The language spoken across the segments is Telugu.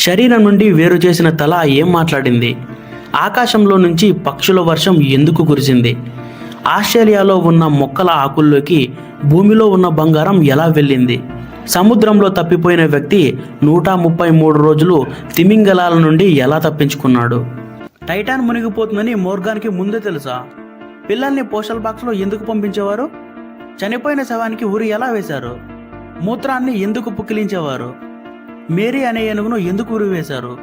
శరీరం నుండి వేరు చేసిన తల ఏం మాట్లాడింది? ఆకాశంలో నుంచి పక్షుల వర్షం ఎందుకు కురిసింది? ఆస్ట్రేలియాలో ఉన్న మొక్కల ఆకుల్లోకి భూమిలో ఉన్న బంగారం ఎలా వెళ్ళింది? సముద్రంలో తప్పిపోయిన వ్యక్తి 133 రోజులు తిమింగలాల నుండి ఎలా తప్పించుకున్నాడు? టైటాన్ మునిగిపోతుందని మోర్గాన్కి ముందే తెలుసా? పిల్లల్ని పోస్టల్ బాక్స్లో ఎందుకు పంపించేవారు? చనిపోయిన శవానికి ఉరి ఎలా వేశారు? మూత్రాన్ని ఎందుకు పుక్కిలించేవారు? మేరీ అనే ఏనుగును ఎందుకు ఉరివేశారు?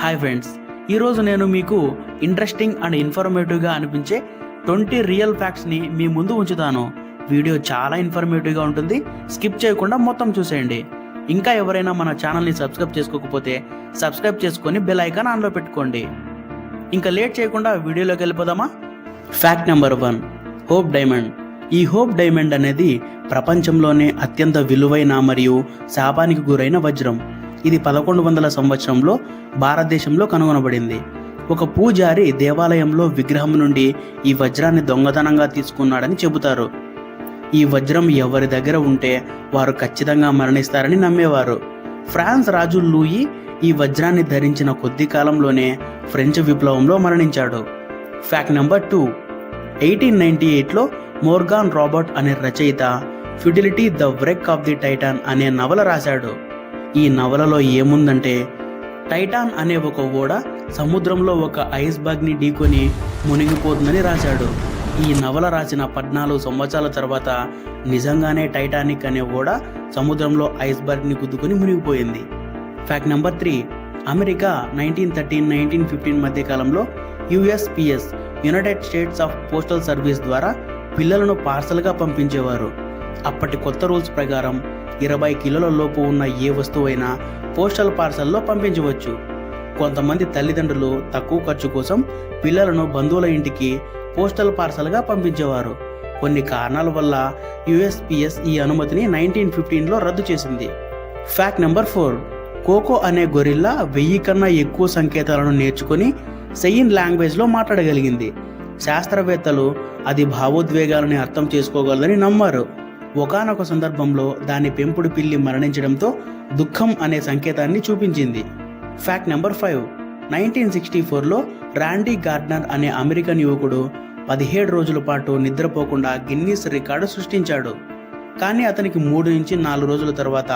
హాయ్ ఫ్రెండ్స్, ఈరోజు నేను మీకు ఇంట్రెస్టింగ్ అండ్ ఇన్ఫర్మేటివ్గా అనిపించే 20 రియల్ ఫ్యాక్ట్స్ని మీ ముందు ఉంచుతాను. వీడియో చాలా ఇన్ఫర్మేటివ్గా ఉంటుంది, స్కిప్ చేయకుండా మొత్తం చూసేయండి. ఇంకా ఎవరైనా మన ఛానల్ని సబ్స్క్రైబ్ చేసుకోకపోతే సబ్స్క్రైబ్ చేసుకొని బెల్ ఐకాన్ ఆన్లో పెట్టుకోండి. ఇంకా లేట్ చేయకుండా వీడియోలోకి వెళ్ళిపోదామా? Fact number 1, hope diamond. ఈ హోప్ డైమండ్ అనేది ప్రపంచంలోనే అత్యంత విలువైన మరియు శాపానికి గురైన వజ్రం. ఇది 1100 సంవత్సరంలో భారతదేశంలో కనుగొనబడింది. ఒక పూజారి దేవాలయంలో విగ్రహం నుండి ఈ వజ్రాన్ని దొంగతనంగా తీసుకున్నాడని చెబుతారు. ఈ వజ్రం ఎవరి దగ్గర ఉంటే వారు ఖచ్చితంగా మరణిస్తారని నమ్మేవారు. ఫ్రాన్స్ రాజు లూయి ఈ వజ్రాన్ని ధరించిన కొద్ది కాలంలోనే ఫ్రెంచ్ విప్లవంలో మరణించాడు. ఫ్యాక్ట్ నెంబర్ 2, 1898లో మోర్గాన్ రాబర్ట్ అనే రచయిత Futility the wreck of the Titan అనే నవల రాశాడు. ఈ నవలలో ఏముందంటే, టైటాన్ అనే ఒక ఓడ సముద్రంలో ఒక ఐస్బర్గ్ని ఢీకొని మునిగిపోతుందని రాశాడు. ఈ నవల రాసిన 14 సంవత్సరాల తర్వాత నిజంగానే టైటానిక్ అనే ఓడ సముద్రంలో ఐస్బర్గ్ని గుద్దుకొని మునిగిపోయింది. ఫ్యాక్ట్ నెంబర్ 3, అమెరికా 1913-1915 మధ్య కాలంలో USPS United states of postal service ద్వారా పిల్లలను పార్సల్గా పంపించేవారు. అప్పటి కొత్త రూల్స్ ప్రకారం 20 కిలోల లోపు ఉన్న ఏ వస్తువైనా పోస్టల్ పార్సల్లో పంపించవచ్చు. కొంతమంది తల్లిదండ్రులు తక్కువ ఖర్చు కోసం పిల్లలను బంధువుల ఇంటికి పోస్టల్ పార్సల్గా పంపించేవారు. కొన్ని కారణాల వల్ల USPS ఈ అనుమతిని 1915లో రద్దు చేసింది. ఫ్యాక్ట్ నెంబర్ 4, కోకో అనే గొరిల్లా 1000 కన్నా ఎక్కువ సంకేతాలను నేర్చుకొని సెయిన్ లాంగ్వేజ్లో మాట్లాడగలిగింది. శాస్త్రవేత్తలు అది భావోద్వేగాలని అర్థం చేసుకోగలదని నమ్మారు. ఒకానొక సందర్భంలో దాని పెంపుడు పిల్లి మరణించడంతో దుఃఖం అనే సంకేతాన్ని చూపించింది. ఫ్యాక్ట్ నెంబర్ 5, 1964లో రాండీ గార్డ్నర్ అనే అమెరికన్ యువకుడు 17 రోజుల పాటు నిద్రపోకుండా గిన్నీస్ రికార్డు సృష్టించాడు. కానీ అతనికి 3 నుంచి 4 రోజుల తర్వాత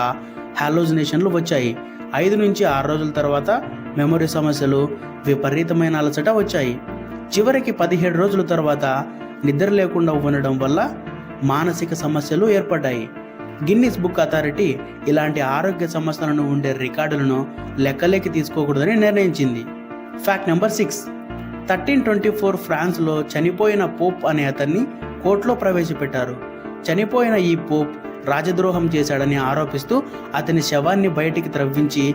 హాలోజినేషన్లు వచ్చాయి. 5 నుంచి 6 రోజుల తర్వాత మెమొరీ సమస్యలు, విపరీతమైన అలసట వచ్చాయి. చివరికి 17 రోజుల తర్వాత నిద్ర లేకుండా ఉండడం వల్ల మానసిక సమస్యలు ఏర్పడ్డాయి. గిన్నిస్ బుక్ అథారిటీ ఇలాంటి ఆరోగ్య సమస్యలను ఉండే రికార్డులను లెక్కలేకి తీసుకోకూడదని నిర్ణయించింది. ఫ్యాక్ట్ నెంబర్ 6, 1324 ఫ్రాన్స్లో చనిపోయిన పోప్ అనే అతన్ని కోర్టులో ప్రవేశపెట్టారు. చనిపోయిన ఈ పోప్ రాజద్రోహం చేశాడని ఆరోపిస్తూ అతని శవాన్ని బయటికి త్రవ్వించి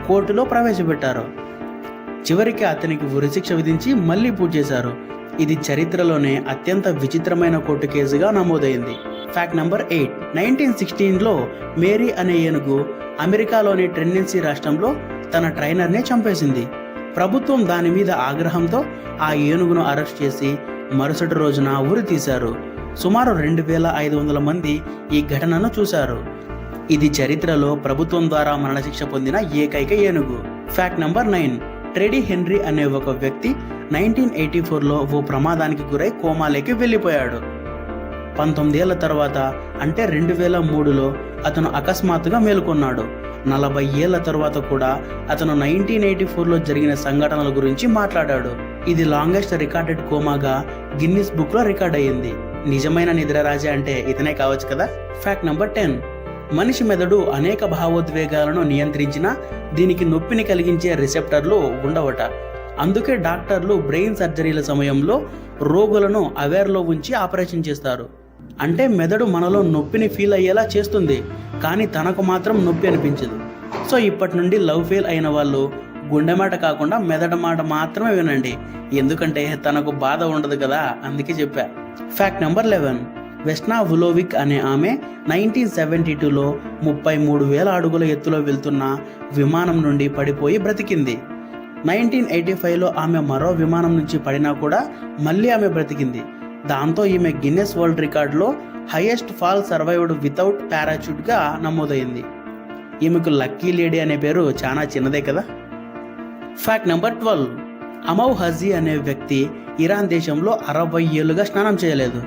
కోర్టులో ప్రవేశపెట్టారు. చివరికి అతనికి ఉరిశిక్ష విధించి మళ్ళీ పూజ చేశారు. ఇది చరిత్రలోనే అత్యంత విచిత్రమైన కోర్టు కేసుగా నమోదైంది. ఫ్యాక్ట్ నెంబర్ 8, 1916లో మేరీ అనే ఏనుగు అమెరికాలోని టెన్నెసీ రాష్ట్రంలో తన ట్రైనర్ని చంపేసింది. ప్రభుత్వం దాని మీద ఆగ్రహంతో ఆ ఏనుగును అరెస్ట్ చేసి మరుసటి రోజున ఉరి తీశారు. సుమారు 2500 మంది ఈ ఘటనను చూశారు. ఇది చరిత్రలో ప్రభుత్వం ద్వారా మరణశిక్ష పొందిన ఏకైక ఏనుగు. ఫ్యాక్ట్ నెంబర్ 9, ట్రెడీ హెన్రీ అనే ఒక వ్యక్తి 1984లో ఓ ప్రమాదానికి గురై కోమాలోకి వెళ్ళిపోయాడు. 19 ఏళ్ల తర్వాత అంటే 2003లో అతను అకస్మాత్తుగా మేలుకొన్నాడు. 40 ఏళ్ల తర్వాత కూడా అతను 1984లో జరిగిన సంఘటనల గురించి మాట్లాడాడు. ఇది లాంగెస్ట్ రికార్డెడ్ కోమాగా గిన్నిస్ బుక్లో రికార్డ్ అయ్యింది. నిజమైన నిద్రరాజా అంటే ఇతనే కావచ్చు కదా. ఫ్యాక్ట్ నెంబర్ 10, మనిషి మెదడు అనేక భావోద్వేగాలను నియంత్రించినా దీనికి నొప్పిని కలిగించే రిసెప్టర్లు ఉండవట. అందుకే డాక్టర్లు బ్రెయిన్ సర్జరీల సమయంలో రోగులను అవేర్లో ఉంచి ఆపరేషన్ చేస్తారు. అంటే మెదడు మనలో నొప్పిని ఫీల్ అయ్యేలా చేస్తుంది, కానీ తనకు మాత్రం నొప్పి అనిపించదు. సో ఇప్పటి నుండి లవ్ ఫెయిల్ అయిన వాళ్ళు గుండె మాట కాకుండా మెదడు మాట మాత్రమే వినండి, ఎందుకంటే తనకు బాధ ఉండదు కదా, అందుకే చెప్పా. ఫ్యాక్ట్ నెంబర్ 11, వెస్నా వులోవిక్ అనే ఆమె 1972లో 33,000 అడుగుల ఎత్తులో వెళ్తున్న విమానం నుండి పడిపోయి బ్రతికింది. 1985లో ఆమె మరో విమానం నుంచి పడినా కూడా మళ్ళీ ఆమె బ్రతికింది. దాంతో ఈమె గిన్నెస్ వరల్డ్ రికార్డులో హైయెస్ట్ ఫాల్ సర్వైవ్డ్ వితౌట్ పారాచూట్గా నమోదైంది. ఈమెకు లక్కీ లేడీ అనే పేరు చాలా చిన్నదే కదా. Fact number 12. అమౌ హజీ అనే వ్యక్తి ఇరాన్ దేశంలో 60 ఏళ్లుగా స్నానం చేయలేదు.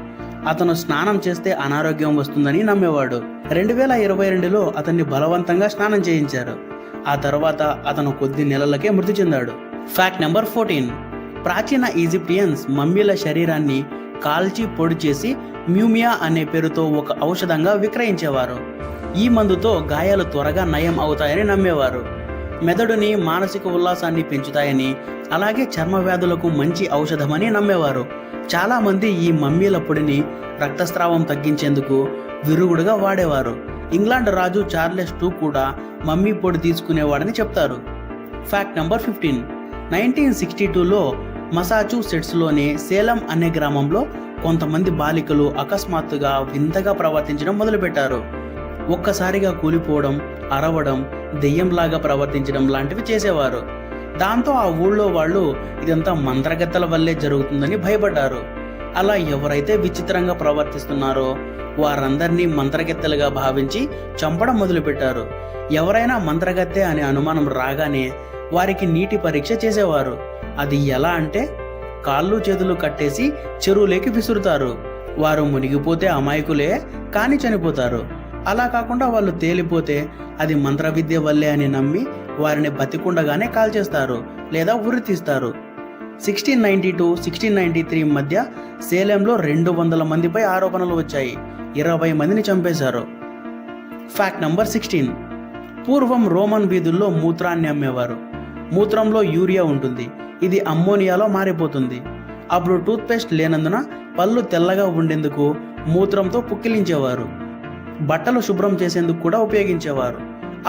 అతను స్నానం చేస్తే అనారోగ్యం వస్తుందని నమ్మేవాడు. 2022లో అతన్ని బలవంతంగా స్నానం చేయించారు. ఆ తర్వాత అతను కొద్ది నెలలకే మృతి చెందాడు. Fact number 14. ప్రాచీన ఈజిప్టియన్స్ మమ్మీల శరీరాన్ని కాల్చి పొడి చేసి మ్యూమియా అనే పేరుతో ఒక ఔషధంగా విక్రయించేవారు. ఈ మందుతో గాయాలు త్వరగా నయం అవుతాయని నమ్మేవారు. మెదడుని, మానసిక ఉల్లాసాన్ని పెంచుతాయని, అలాగే చర్మ వ్యాధులకు మంచి ఔషధమని నమ్మేవారు. చాలామంది ఈ మమ్మీల పొడిని రక్తస్రావం తగ్గించేందుకు విరుగుడుగా వాడేవారు. ఇంగ్లాండ్ రాజు చార్లెస్ II కూడా మమ్మీ పొడి తీసుకునేవాడని చెప్తారు. Fact number 15. 1962లో మసాచుసెట్స్లోని సేలం అనే గ్రామంలో కొంతమంది బాలికలు అకస్మాత్తుగా వింతగా ప్రవర్తించడం మొదలుపెట్టారు. ఒక్కసారిగా కూలిపోవడం, అరవడం, దెయ్యంలాగా ప్రవర్తించడం లాంటివి చేసేవారు. దాంతో ఆ ఊళ్ళో వాళ్ళు ఇదంతా మంత్రగత్తెల వల్లే జరుగుతుందని భయపడ్డారు. అలా ఎవరైతే విచిత్రంగా ప్రవర్తిస్తున్నారో వారందరినీ మంత్రగత్తెలుగా భావించి చంపడం మొదలుపెట్టారు. ఎవరైనా మంత్రగత్తె అనే అనుమానం రాగానే వారికి నీటి పరీక్ష చేసేవారు. అది ఎలా అంటే, కాళ్ళు చేతులు కట్టేసి చెరువులోకి విసురుతారు. వారు మునిగిపోతే అమాయకులే కానీ చనిపోతారు. అలా కాకుండా వాళ్ళు తేలిపోతే అది మంత్రవిద్య వల్లే అని నమ్మి వారిని బతికుండగానే కాల్చేస్తారు లేదా ఉరి తీస్తారు. 1692-1693 మధ్య సేలంలో 200 మందిపై ఆరోపణలు వచ్చాయి. 20 మందిని చంపేశారు. Fact number 16. పూర్వం రోమన్ వీధుల్లో మూత్రాన్ని అమ్మేవారు. మూత్రంలో యూరియా ఉంటుంది. ఇది అమ్మోనియాలో మారిపోతుంది. అప్పుడు టూత్పేస్ట్ లేనందున పళ్ళు తెల్లగా ఉండేందుకు మూత్రంతో పుక్కిలించేవారు. బట్టలు శుభ్రం చేసేందుకు కూడా ఉపయోగించేవారు.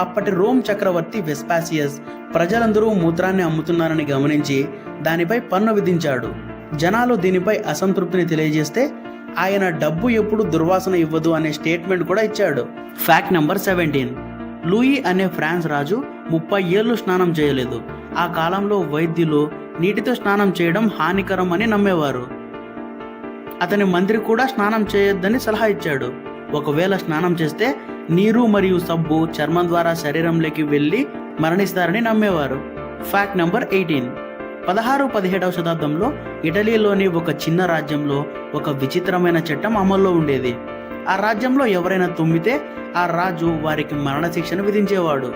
అప్పటి రోమ్ చక్రవర్తి వెస్పాసియస్ ప్రజలందరూ మూత్రాన్ని అమ్ముతున్నారని గమనించి దానిపై పన్ను విధించాడు. జనాలు దీనిపై అసంతృప్తిని తెలియజేస్తే ఆయన డబ్బు ఎప్పుడు దుర్వాసన ఇవ్వదు అనే స్టేట్మెంట్ కూడా ఇచ్చాడు. Fact number 17. లూయి అనే ఫ్రాన్స్ రాజు 30 ఏళ్ళు స్నానం చేయలేదు. ఆ కాలంలో వైద్యులు నీటితో స్నానం చేయడం హానికరం అని నమ్మేవారు. అతని మంత్రి కూడా స్నానం చేయొద్దని సలహా ఇచ్చాడు. ఒకవేళ స్నానం చేస్తే నీరు మరియు సబ్బు చర్మం ద్వారా శరీరంలోకి వెళ్ళి మరణిస్తారని నమ్మేవారు. Fact number 18. 16-17వ శతాబ్దంలో ఇటలీలోని ఒక చిన్న రాజ్యంలో ఒక విచిత్రమైన చట్టం అమల్లో ఉండేది. ఆ రాజ్యంలో ఎవరైనా తుమ్మితే ఆ రాజు వారికి మరణశిక్షను విధించేవాడు.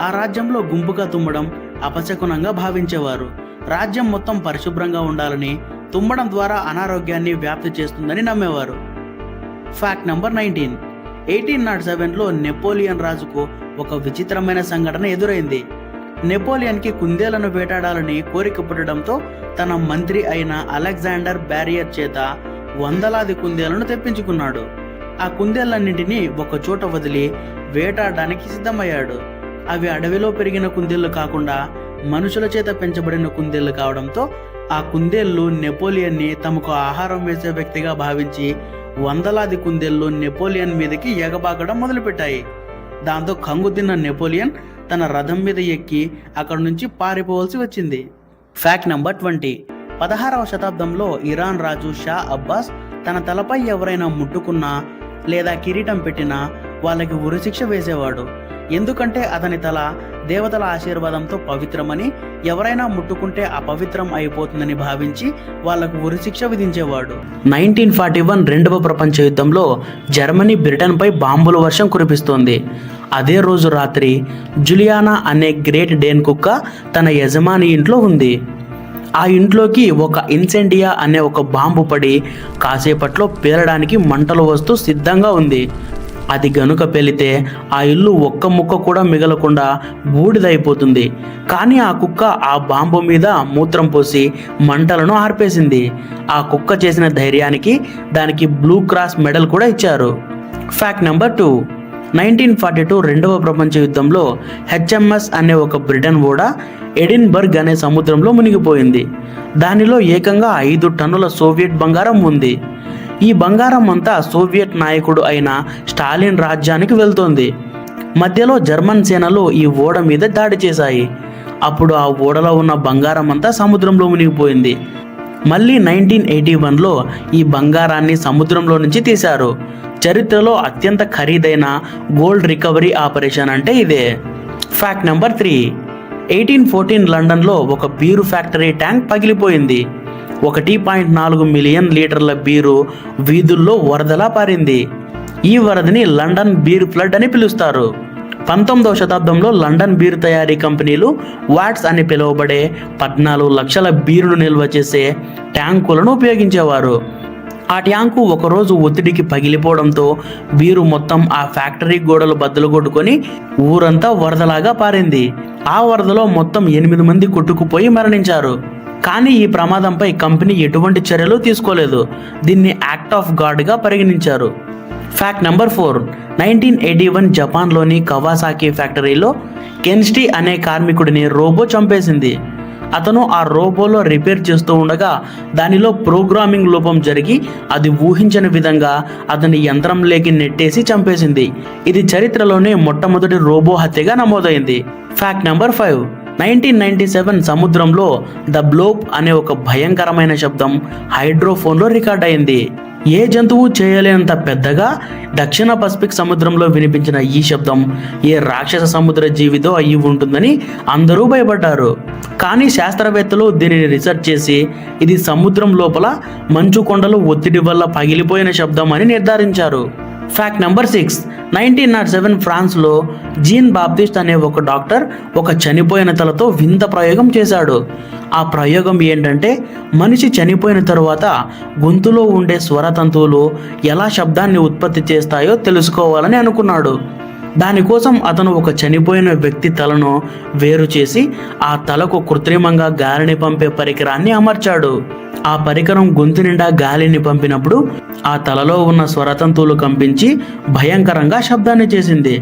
ఆ రాజ్యంలో గుంపుగా తుమ్మడం అపశకునంగా భావించేవారు. రాజ్యం మొత్తం పరిశుభ్రంగా ఉండాలని, తుమ్మడం ద్వారా అనారోగ్యాన్ని వ్యాప్తి చేస్తుందని నమ్మేవారు. Fact number 19. 1807లో నెపోలియన్ రాజుకు ఒక విచిత్రమైన సంఘటన ఎదురైంది. నెపోలియన్కి కుందేలను వేటాడాలని కోరిక పుట్టడంతో తన మంత్రి అయిన అలెగ్జాండర్ బ్యారియర్ చేత వందలాది కుందేలను తెప్పించుకున్నాడు. ఆ కుందేళ్లన్నింటినీ ఒక చోట వదిలి వేటాడడానికి సిద్ధమయ్యాడు. అవి అడవిలో పెరిగిన కుందేళ్లు కాకుండా మనుషుల చేత పెంచబడిన కుందేళ్లు కావడంతో ఆ కుందేళ్లు నెపోలియన్ని తమకు ఆహారం వేసే వ్యక్తిగా భావించి వందలాది కుందేళ్లు నెపోలియన్ మీదకి ఎగబాకడం మొదలుపెట్టాయి. దాంతో కంగుతిన్న నెపోలియన్ తన రథం మీద ఎక్కి అక్కడి నుంచి పారిపోవలసి వచ్చింది. Fact number 20. 16వ శతాబ్దంలో ఇరాన్ రాజు షా అబ్బాస్ తన తలపై ఎవరైనా ముట్టుకున్నా లేదా కిరీటం పెట్టినా వాళ్ళకి ఉరిశిక్ష వేసేవాడు. ఎందుకంటే అతని తల దేవతల ఆశీర్వాదంతో పవిత్రమని, ఎవరైనా ముట్టుకుంటే అపవిత్రం అయిపోతుందని భావించి వాళ్లకు ఉరిశిక్ష విధించేవాడు. 1941 రెండవ ప్రపంచ యుద్ధంలో జర్మనీ బ్రిటన్పై బాంబుల వర్షం కురిపిస్తోంది. అదే రోజు రాత్రి జులియానా అనే గ్రేట్ డేన్ కుక్క తన యజమాని ఇంట్లో ఉంది. ఆ ఇంట్లోకి ఒక ఇన్సెండియా అనే ఒక బాంబు పడి కాసేపట్లో పేలడానికి మంటలు వస్తూ సిద్ధంగా ఉంది. అది గనుక పేలితే ఆ ఇల్లు ఒక్క ముక్క కూడా మిగలకుండా బూడిదైపోతుంది. కానీ ఆ కుక్క ఆ బాంబు మీద మూత్రం పోసి మంటలను ఆర్పేసింది. ఆ కుక్క చేసిన ధైర్యానికి దానికి బ్లూ క్రాస్ మెడల్ కూడా ఇచ్చారు. Fact number 2. 1942 రెండవ ప్రపంచ యుద్ధంలో HMS అనే ఒక బ్రిటన్ ఓడ ఎడిన్బర్గ్ అనే సముద్రంలో మునిగిపోయింది. దానిలో ఏకంగా 5 టన్నుల సోవియట్ బంగారం ఉంది. ఈ బంగారం అంతా సోవియట్ నాయకుడు అయిన స్టాలిన్ రాజ్యానికి వెళ్తోంది. మధ్యలో జర్మన్ సేనలు ఈ ఓడ మీద దాడి చేశాయి. అప్పుడు ఆ ఓడలో ఉన్న బంగారం అంతా సముద్రంలో మునిగిపోయింది. మళ్ళీ 1981లో ఈ బంగారాన్ని సముద్రంలో నుంచి తీశారు. చరిత్రలో అత్యంత ఖరీదైన గోల్డ్ రికవరీ ఆపరేషన్ అంటే ఇదే. Fact number 3. 1814 లండన్లో ఒక బీరు ఫ్యాక్టరీ ట్యాంక్ పగిలిపోయింది. 1.4 మిలియన్ లీటర్ల బీరు వీధుల్లో వరదలా పారింది. ఈ వరదని లండన్ బీర్ ఫ్లడ్ అని పిలుస్తారు. 19వ శతాబ్దంలో లండన్ బీర్ తయారీ కంపెనీలు వాట్స్ అని పిలువబడే 14 లక్షల బీరును నిల్వ చేసే ట్యాంకులను ఉపయోగించేవారు. ఆ ట్యాంకు ఒకరోజు ఒత్తిడికి పగిలిపోవడంతో బీరు మొత్తం ఆ ఫ్యాక్టరీ గోడలు బద్దలు కొట్టుకొని ఊరంతా వరదలాగా పారింది. ఆ వరదలో మొత్తం 8 మంది కొట్టుకుపోయి మరణించారు. కానీ ఈ ప్రమాదంపై కంపెనీ ఎటువంటి చర్యలు తీసుకోలేదు. దీన్ని యాక్ట్ ఆఫ్ గాడ్గా పరిగణించారు. Fact number 4. 1981 జపాన్లోని కవాసాకి ఫ్యాక్టరీలో కెన్స్టీ అనే కార్మికుడిని రోబో చంపేసింది. అతను ఆ రోబోలో రిపేర్ చేస్తూ ఉండగా దానిలో ప్రోగ్రామింగ్ లోపం జరిగి అది ఊహించని విధంగా అతని యంత్రంలోకి నెట్టేసి చంపేసింది. ఇది చరిత్రలోనే మొట్టమొదటి రోబో హత్యగా నమోదైంది. Fact number 5. 1997 సముద్రంలో ద బ్లోప్ అనే ఒక భయంకరమైన శబ్దం హైడ్రోఫోన్లో రికార్డ్ అయింది. ఏ జంతువు చేయలేనంత పెద్దగా దక్షిణ పసిఫిక్ సముద్రంలో వినిపించిన ఈ శబ్దం ఏ రాక్షస సముద్ర జీవితో అయ్యి ఉంటుందని అందరూ భయపడ్డారు. కానీ శాస్త్రవేత్తలు దీనిని రీసెర్చ్ చేసి ఇది సముద్రం లోపల మంచు కొండలు ఒత్తిడి వల్ల పగిలిపోయిన శబ్దం అని నిర్ధారించారు. Fact number 6. 1907 ఫ్రాన్స్లో జీన్ బాప్టిస్ట్ అనే ఒక డాక్టర్ ఒక చనిపోయిన తలతో వింత ప్రయోగం చేశాడు. ఆ ప్రయోగం ఏంటంటే మనిషి చనిపోయిన తరువాత గొంతులో ఉండే స్వరతంతువులు ఎలా శబ్దాన్ని ఉత్పత్తి చేస్తాయో తెలుసుకోవాలని అనుకున్నాడు. దానికోసం అతను ఒక చనిపోయిన వ్యక్తి తలను వేరు చేసి ఆ తలకు కృత్రిమంగా గాలిని పంపే పరికరాన్ని అమర్చాడు. ఆ పరికరం గొంతు నిండా గాలిని పంపినప్పుడు ఆ తలలో ఉన్న స్వరతంతువులు కంపించి భయంకరంగా శబ్దాన్ని చేసింది.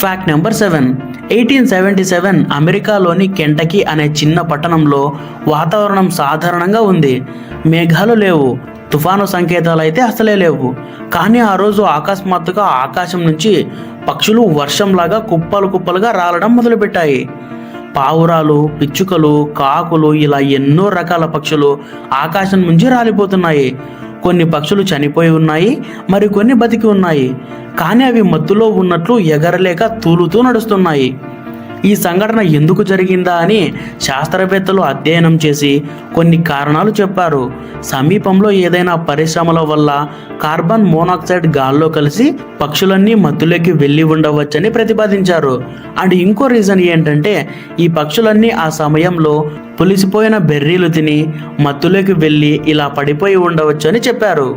Fact number 7. 1877 అమెరికాలోని కెంటకీ అనే చిన్న పట్టణంలో వాతావరణం సాధారణంగా ఉంది. మేఘాలు లేవు, తుఫాను సంకేతాలు అయితే అసలే లేవు. కానీ ఆ రోజు అకస్మాత్తుగా ఆకాశం నుంచి పక్షులు వర్షంలాగా కుప్పలు కుప్పలుగా రాలడం మొదలుపెట్టాయి. పావురాలు, పిచ్చుకలు, కాకులు ఇలా ఎన్నో రకాల పక్షులు ఆకాశం నుంచి రాలిపోతున్నాయి. కొన్ని పక్షులు చనిపోయి ఉన్నాయి, మరికొన్ని బతికి ఉన్నాయి. కానీ అవి మత్తులో ఉన్నట్లు ఎగరలేక తూలుతూ నడుస్తున్నాయి. ఈ సంఘటన ఎందుకు జరిగిందా అని శాస్త్రవేత్తలు అధ్యయనం చేసి కొన్ని కారణాలు చెప్పారు. సమీపంలో ఏదైనా పరిశ్రమల వల్ల కార్బన్ మోనాక్సైడ్ గాల్లో కలిసి పక్షులన్నీ మత్తులోకి వెళ్ళి ఉండవచ్చని ప్రతిపాదించారు. అండ్ ఇంకో రీజన్ ఏంటంటే ఈ పక్షులన్నీ ఆ సమయంలో పులిసిపోయిన బెర్రీలు తిని మత్తులోకి వెళ్ళి ఇలా పడిపోయి ఉండవచ్చు అని చెప్పారు.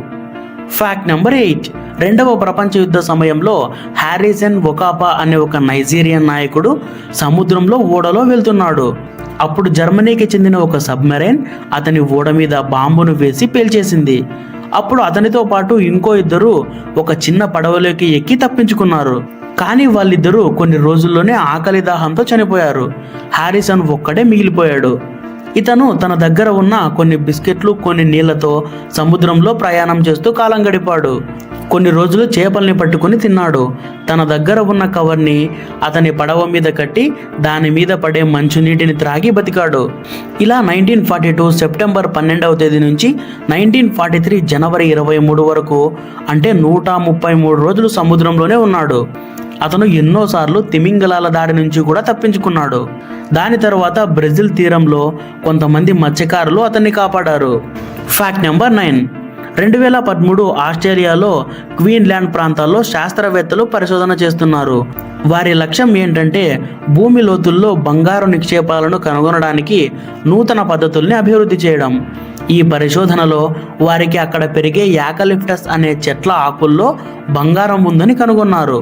Fact number 8. 2వ ప్రపంచ యుద్ధ సమయంలో హ్యారిసన్ ఒకాపా అనే ఒక నైజీరియన్ నాయకుడు సముద్రంలో ఓడలో వెళ్తున్నాడు. అప్పుడు జర్మనీకి చెందిన ఒక సబ్మెరైన్ అతని ఓడ మీద బాంబును వేసి పేల్చేసింది. అప్పుడు అతనితో పాటు ఇంకో ఇద్దరు ఒక చిన్న పడవలోకి ఎక్కి తప్పించుకున్నారు. కానీ వాళ్ళిద్దరూ కొన్ని రోజుల్లోనే ఆకలి దాహంతో చనిపోయారు. హ్యారిసన్ ఒక్కడే మిగిలిపోయాడు. ఇతను తన దగ్గర ఉన్న కొన్ని బిస్కెట్లు, కొన్ని నీళ్లతో సముద్రంలో ప్రయాణం చేస్తూ కాలం గడిపాడు. కొన్ని రోజులు చేపల్ని పట్టుకుని తిన్నాడు. తన దగ్గర ఉన్న కవర్ని అతని పడవ మీద కట్టి దాని మీద పడే మంచునీటిని త్రాగి బతికాడు. ఇలా 1942 సెప్టెంబర్ 12వ తేదీ నుంచి 1943 జనవరి 23 వరకు అంటే 133 రోజులు సముద్రంలోనే ఉన్నాడు. అతను ఎన్నోసార్లు తిమింగలాల దాడి నుంచి కూడా తప్పించుకున్నాడు. దాని తర్వాత బ్రెజిల్ తీరంలో కొంతమంది మత్స్యకారులు అతన్ని కాపాడారు. Fact number 9. 2013 ఆస్ట్రేలియాలో క్వీన్లాండ్ ప్రాంతాల్లో శాస్త్రవేత్తలు పరిశోధన చేస్తున్నారు. వారి లక్ష్యం ఏంటంటే భూమి లోతుల్లో బంగారు నిక్షేపాలను కనుగొనడానికి నూతన పద్ధతుల్ని అభివృద్ధి చేయడం. ఈ పరిశోధనలో వారికి అక్కడ పెరిగే యాకలిప్టస్ అనే చెట్ల ఆకుల్లో బంగారం ఉందని కనుగొన్నారు.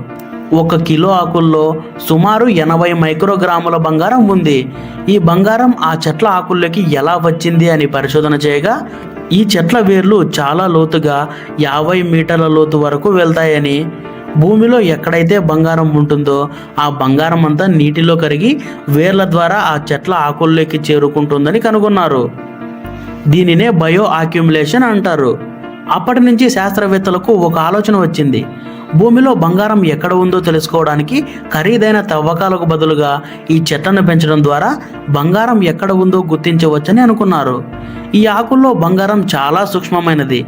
1 కిలో ఆకుల్లో సుమారు 80 మైక్రోగ్రాముల బంగారం ఉంది. ఈ బంగారం ఆ చెట్ల ఆకుల్లోకి ఎలా వచ్చింది అని పరిశోధన చేయగా ఈ చెట్ల వేర్లు చాలా లోతుగా 50 మీటర్ల లోతు వరకు వెళ్తాయని, భూమిలో ఎక్కడైతే బంగారం ఉంటుందో ఆ బంగారం అంతా నీటిలో కరిగి వేర్ల ద్వారా ఆ చెట్ల ఆకుల్లోకి చేరుకుంటుందని కనుగొన్నారు. దీనినే బయో అక్యుములేషన్ అంటారు. అప్పటి నుంచి శాస్త్రవేత్తలకు ఒక ఆలోచన వచ్చింది. భూమిలో బంగారం ఎక్కడ ఉందో తెలుసుకోవడానికి ఖరీదైన తవ్వకాలకు బదులుగా ఈ చెట్లను పెంచడం ద్వారా బంగారం ఎక్కడ ఉందో గుర్తించవచ్చని అనుకున్నారు. ఈ ఆకుల్లో బంగారం చాలా సూక్ష్మమైనది.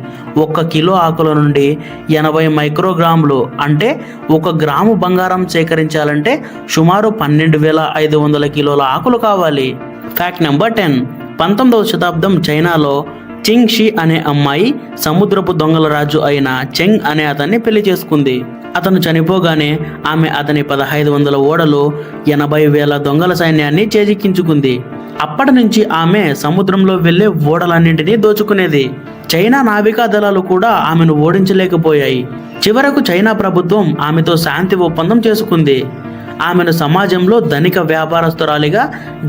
1 కిలో ఆకుల నుండి 80 మైక్రోగ్రాములు అంటే 1 గ్రాము బంగారం సేకరించాలంటే సుమారు 12,500 కిలోల ఆకులు కావాలి. Fact number 10. 19వ శతాబ్దం చైనాలో చెంగ్ షీ అనే అమ్మాయి సముద్రపు దొంగల రాజు అయిన చెంగ్ అనే అతన్ని పెళ్లి చేసుకుంది. అతను చనిపోగానే ఆమె అతని 1500 ఓడలు 80,000 దొంగల సైన్యాన్ని చేజిక్కించుకుంది. అప్పటి నుంచి ఆమె సముద్రంలో వెళ్లే ఓడలన్నింటినీ దోచుకునేది. చైనా నావికా దళాలు కూడా ఆమెను ఓడించలేకపోయాయి. చివరకు చైనా ప్రభుత్వం ఆమెతో శాంతి ఒప్పందం చేసుకుంది. ఆమెను సమాజంలో ధనిక వ్యాపారస్తురాలిగా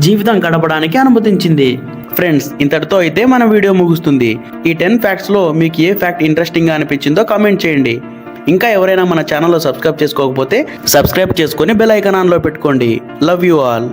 జీవితం గడపడానికి అనుమతించింది. ఫ్రెండ్స్, ఇంతటితో అయితే మన వీడియో ముగుస్తుంది. ఈ 10 ఫ్యాక్ట్స్లో మీకు ఏ ఫ్యాక్ట్ ఇంట్రెస్టింగ్గా అనిపించిందో కామెంట్ చేయండి. ఇంకా ఎవరైనా మన ఛానల్లో సబ్స్క్రైబ్ చేసుకోకపోతే సబ్స్క్రైబ్ చేసుకొని బెల్ ఐకాన్ ఆన్లో పెట్టుకోండి. Love you all.